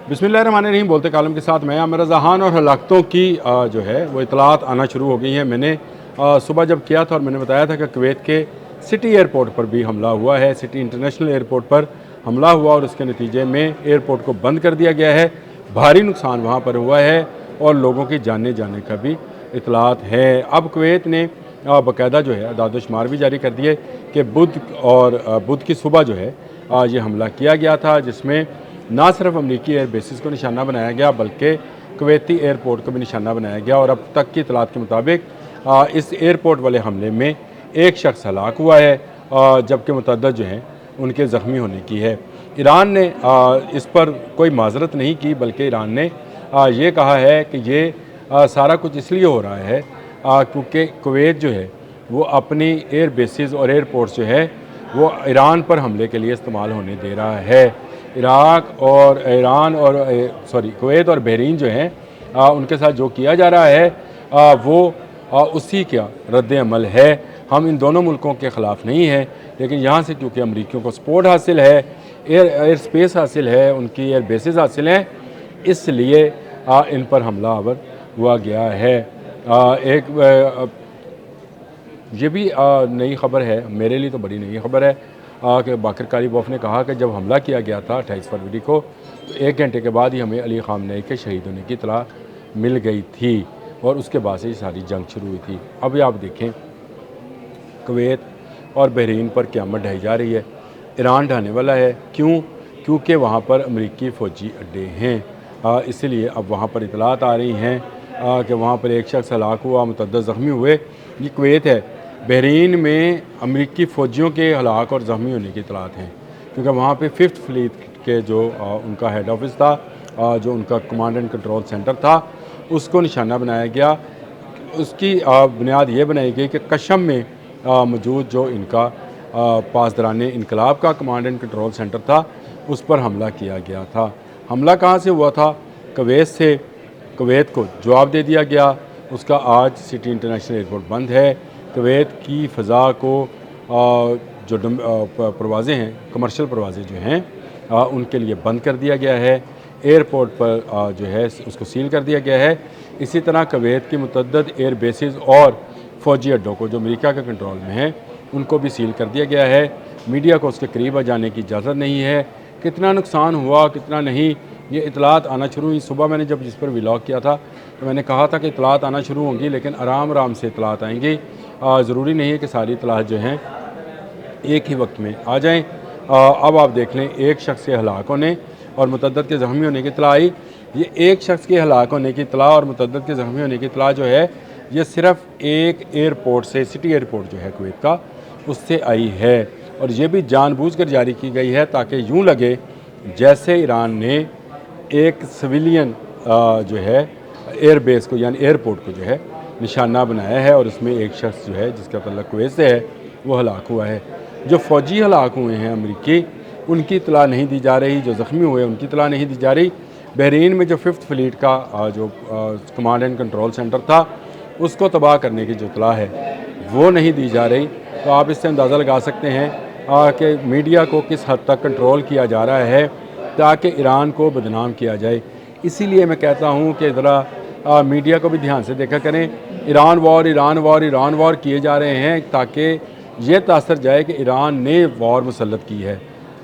बिस्मिल्लाहिर्रहमानिर्रहीम। बोलते कालम के साथ मैं आमिर रज़ा खान। और हलाकतों की जो है वो इतलात आना शुरू हो गई हैं। मैंने सुबह जब किया था और मैंने बताया था कि कुवैत के सिटी एयरपोर्ट पर भी हमला हुआ है, सिटी इंटरनेशनल एयरपोर्ट पर हमला हुआ और उसके नतीजे में एयरपोर्ट को बंद कर दिया गया है। भारी नुकसान वहाँ पर हुआ है और लोगों की जाने जाने का भी इतलात है। अब कुवैत ने बाकायदा जो है अदाद शुमार भी जारी कर दिए कि बुध की सुबह जो है ये हमला किया गया था, जिसमें ना सिर्फ अमरीकी एयर बेसिस को निशाना बनाया गया बल्कि कुवैती एयरपोर्ट को भी निशाना बनाया गया। और अब तक की इतलात के मुताबिक इस एयरपोर्ट वाले हमले में एक शख्स हलाक हुआ है, जबकि मुतअद्दिद जो हैं उनके ज़ख्मी होने की है। ईरान ने इस पर कोई माजरत नहीं की, बल्कि ईरान ने ये कहा है कि ये सारा कुछ इसलिए हो रहा है क्योंकि कुवैत जो है वो अपनी एयर बेसिस और एयरपोर्ट्स जो है वो ईरान पर हमले के लिए इस्तेमाल होने दे रहा है। कुवैत और बहरीन जो हैं उनके साथ जो किया जा रहा है वो उसी का रद्द अमल है। हम इन दोनों मुल्कों के ख़िलाफ़ नहीं हैं, लेकिन यहाँ से क्योंकि अमरीकियों को सपोर्ट हासिल है, एयर स्पेस हासिल है, उनकी एयर बेसिस हासिल हैं, इसलिए इन पर हमला आवर हुआ गया है। ये भी नई ख़बर है, मेरे लिए तो बड़ी नई ख़बर है कि बाकर कालिबॉफ ने कहा कि जब हमला किया गया था 28 फरवरी को, तो 1 घंटे के बाद ही हमें अली ख़ामनेई के शहीद होने की इत्तला मिल गई थी और उसके बाद से ये सारी जंग शुरू हुई थी। अभी आप देखें कुवैत और बहरीन पर क़यामत ढाई जा रही है, ईरान ढाने वाला है। क्यों? क्योंकि वहाँ पर अमरीकी फ़ौजी अड्डे हैं, इसलिए अब वहाँ पर इतलात आ रही हैं कि वहाँ पर एक शख्स हलाक हुआ, मुतअद्दिद ज़ख्मी हुए। ये कुवैत है। बहरीन में अमरीकी फ़ौजियों के हलाक और ज़ख्मी होने की इतलात हैं, क्योंकि वहाँ पे 5th फ्लीट के जो उनका हेड ऑफिस था, जो उनका कमांड एंड कंट्रोल सेंटर था, उसको निशाना बनाया गया। उसकी बुनियाद ये बनाई गई कि कशम में मौजूद जो इनका पासदाराने इनकलाब का कमांड एंड कंट्रोल सेंटर था, उस पर हमला किया गया था। हमला कहाँ से हुआ था? कुवैत से। कुवैत को जवाब दे दिया गया। उसका आज सिटी इंटरनेशनल एयरपोर्ट बंद है। कुवैत की फ़ज़ा को जो परवाज़ें हैं, कमर्शियल परवाज़ें जो हैं उनके लिए बंद कर दिया गया है। एयरपोर्ट पर जो है उसको सील कर दिया गया है। इसी तरह कुवैत की मुतअद्दिद एयर बेसिस और फ़ौजी अड्डों को जो अमेरिका के कंट्रोल में हैं उनको भी सील कर दिया गया है। मीडिया को उसके करीब जाने की इजाज़त नहीं है। कितना नुकसान हुआ कितना नहीं, ये इतलात आना शुरू हुई। सुबह मैंने जब जिस पर व्लॉग किया था तो मैंने कहा था कि इतलात आना शुरू होंगी, लेकिन आराम आराम से इतलात आएंगी। ज़रूरी नहीं है कि सारी इतलात जो हैं एक ही वक्त में आ जाएं। अब आप देख लें, एक शख्स के हलाक होने और मुतअद्दिद के ज़ख्मी होने की इतला आई। ये एक शख्स के हलाक होने की इतला और मुतअद्दिद के ज़ख्मी होने की इतला जो है, ये सिर्फ़ एक एयरपोर्ट से, सिटी एयरपोर्ट जो है कुवैत का, उससे आई है। और ये भी जानबूझकर जारी की गई है ताकि यूँ लगे जैसे ईरान ने एक सिविलियन जो है एयर बेस को यानी एयरपोर्ट को जो है निशाना बनाया है और उसमें एक शख्स जो है जिसका तल्लुक़ कुवैत से है वो हलाक हुआ है। जो फ़ौजी हलाक हुए हैं अमरीकी, उनकी इतला नहीं दी जा रही। जो ज़ख्मी हुए उनकी इतला नहीं दी जा रही। बहरीन में जो 5th फ्लीट का जो कमांड एंड कंट्रोल सेंटर था, उसको तबाह करने की जो इतला है वो नहीं दी जा रही। तो आप इससे अंदाज़ा लगा सकते हैं कि मीडिया को किस हद तक कंट्रोल किया जा रहा है ताकि ईरान को बदनाम किया जाए। इसीलिए मैं कहता हूँ कि ज़रा मीडिया को भी ध्यान से देखा करें। Iran war Iran war Iran war किए जा रहे हैं ताकि ये तासर जाए कि ईरान ने वॉर मुसल्लत की है।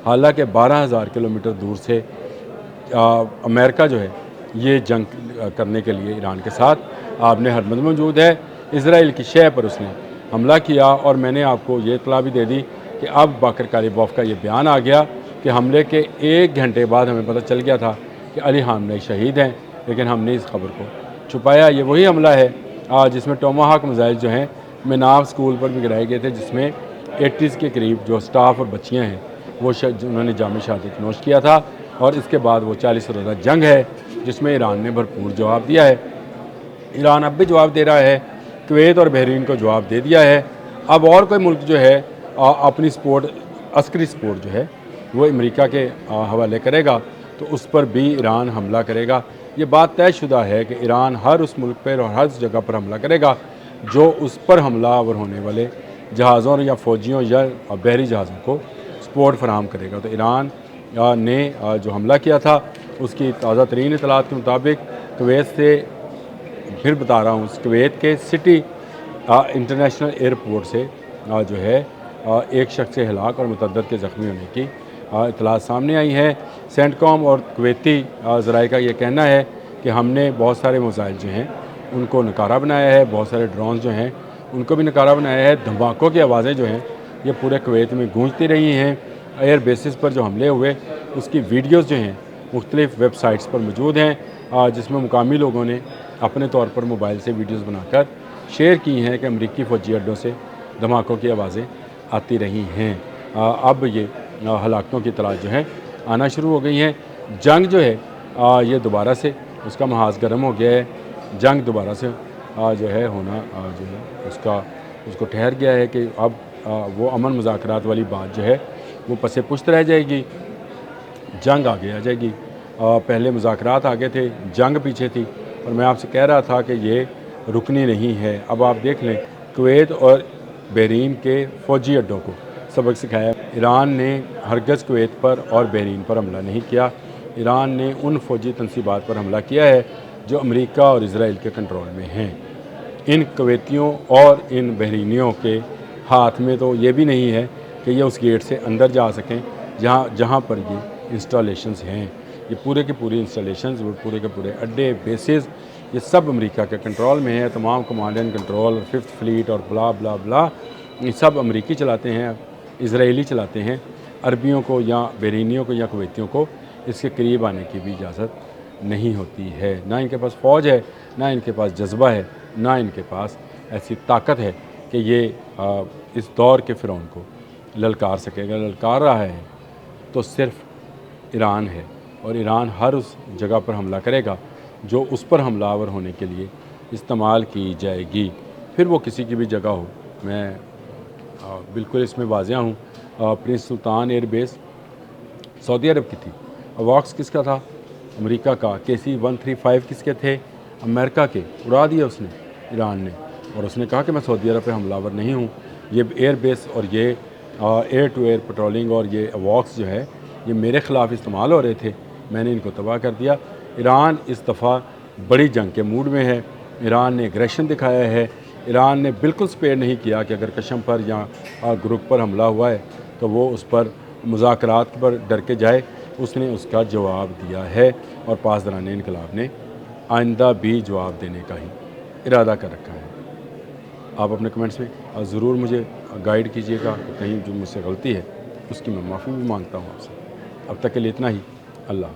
हालांकि 12,000 किलोमीटर दूर से अमेरिका जो है ये जंग करने के लिए ईरान के साथ आपने हरमत मौजूद है। इसराइल की शह पर उसने हमला किया और मैंने आपको ये इतला भी दे दी कि अब बाकर कालिबॉफ का ये बयान आ गया कि हमले के 1 घंटे बाद हमें पता चल गया था कि अली ख़ामनेई शहीद हैं, लेकिन हमने इस खबर को छुपाया। ये वही हमला है जिसमें टोमाहाक मिसाइल जो हैं मेनाब स्कूल पर भी गिराए गए थे, जिसमें 80 के करीब जो स्टाफ और बच्चियाँ हैं वो उन्होंने जाम शहादत नोश किया था। और इसके बाद वो 40 रोज़ा जंग है जिसमें ईरान ने भरपूर जवाब दिया है। ईरान अब भी जवाब दे रहा है, कुवैत और बहरीन को जवाब दे दिया है। अब और कोई मुल्क जो है अपनी सपोर्ट, अस्करी सपोर्ट जो है वो अमेरिका के हवाले करेगा तो उस पर भी ईरान हमला करेगा। ये बात तयशुदा है कि ईरान हर उस मुल्क पर और हर उस जगह पर हमला करेगा जो उस पर हमलावर होने वाले जहाज़ों या फ़ौजियों या बहरी जहाज़ों को सपोर्ट फराहम करेगा। तो ईरान ने जो हमला किया था اس کی تازہ ترین اطلاعات کے مطابق کویت سے، پھر بتا رہا ہوں، کویت کے سٹی انٹرنیشنل ایئرپورٹ سے جو ہے ایک شخص ہلاک اور متعدد کے زخمی ہونے کی اطلاعات سامنے آئی ہیں۔ سینٹ کام اور کویتی ذرائع کا یہ کہنا ہے کہ ہم نے بہت سارے میزائل جو ہیں ان کو نکارہ بنایا ہے، بہت سارے ڈرونز جو ہیں ان کو بھی نکارہ بنایا ہے۔ دھماکوں کی آوازیں جو ہیں یہ پورے کویت میں گونجتی رہی ہیں۔ ایئر بیسز پر جو حملے ہوئے اس کی ویڈیوز جو ہیں مختلف ویب سائٹس پر موجود ہیں، جس میں مقامی لوگوں نے اپنے طور پر موبائل سے ویڈیوز بنا کر شیئر کی ہیں کہ امریکی فوجی اڈوں سے دھماکوں کی آوازیں آتی رہی ہیں۔ اب یہ ہلاکتوں کی اطلاعات جو ہیں آنا شروع ہو گئی ہیں۔ جنگ جو ہے یہ دوبارہ سے اس کا محاذ گرم ہو گیا ہے۔ جنگ دوبارہ سے جو ہے ہونا جو ہے اس کو ٹھہر گیا ہے کہ اب وہ امن مذاکرات والی بات جو ہے وہ پس پشت رہ جائے گی، جنگ آگے آ جائے گی۔ پہلے مذاکرات آگے تھے، جنگ پیچھے تھی، اور میں آپ سے کہہ رہا تھا کہ یہ رکنی نہیں ہے۔ اب آپ دیکھ لیں کویت اور بحرین کے فوجی اڈوں کو سبق سکھایا۔ ایران نے ہرگز کویت پر اور بحرین پر حملہ نہیں کیا، ایران نے ان فوجی تنصیبات پر حملہ کیا ہے جو امریکہ اور اسرائیل کے کنٹرول میں ہیں۔ ان کویتیوں اور ان بحرینیوں کے ہاتھ میں تو یہ بھی نہیں ہے کہ یہ اس گیٹ سے اندر جا سکیں جہاں پر یہ انسٹالیشنز ہیں۔ یہ پورے کے پورے انسٹالیشنز، پورے کے پورے اڈے، بیسز، یہ سب امریکہ کے کنٹرول میں ہیں۔ تمام کمانڈ اینڈ کنٹرول اور 5th فلیٹ اور بلا بلا بلا یہ سب امریکی چلاتے ہیں، اسرائیلی چلاتے ہیں۔ عربیوں کو یا بحرینیوں کو یا کویتیوں کو اس کے قریب آنے کی بھی اجازت نہیں ہوتی ہے۔ نہ ان کے پاس فوج ہے، نہ ان کے پاس جذبہ ہے، نہ ان کے پاس ایسی طاقت ہے کہ یہ اس دور کے فرعون کو للکار سکے گا۔ للکار رہا ہے تو صرف ایران ہے، اور ایران ہر اس جگہ پر حملہ کرے گا جو اس پر حملہ آور ہونے کے لیے استعمال کی جائے گی، پھر وہ کسی کی بھی جگہ ہو۔ میں بالکل اس میں واضح ہوں۔ پرنس سلطان ایئر بیس سعودی عرب کی تھی، اواکس کس کا تھا؟ امریکہ کا۔ KC-135 کس کے تھے؟ امریکہ کے۔ اڑا دیا اس نے، ایران نے، اور اس نے کہا کہ میں سعودی عرب پہ حملہ آور نہیں ہوں۔ یہ ایئر بیس اور یہ ایئر ٹو ایئر پیٹرولنگ اور یہ اواکس جو ہے یہ میرے خلاف استعمال ہو رہے تھے، میں نے ان کو تباہ کر دیا۔ ایران اس دفعہ بڑی جنگ کے موڈ میں ہے، ایران نے اگریشن دکھایا ہے۔ ایران نے بالکل سپیئر نہیں کیا کہ اگر کشم پر یا گروپ پر حملہ ہوا ہے تو وہ اس پر مذاکرات پر ڈر کے جائے۔ اس نے اس کا جواب دیا ہے، اور پاسداران انقلاب نے آئندہ بھی جواب دینے کا ہی ارادہ کر رکھا ہے۔ آپ اپنے کمنٹس میں ضرور مجھے گائیڈ کیجیے گا کہ کہیں جو مجھ سے غلطی ہے اس کی میں معافی بھی مانگتا ہوں آپ سے۔ اب تک کے لیے اتنا ہی۔ اللہ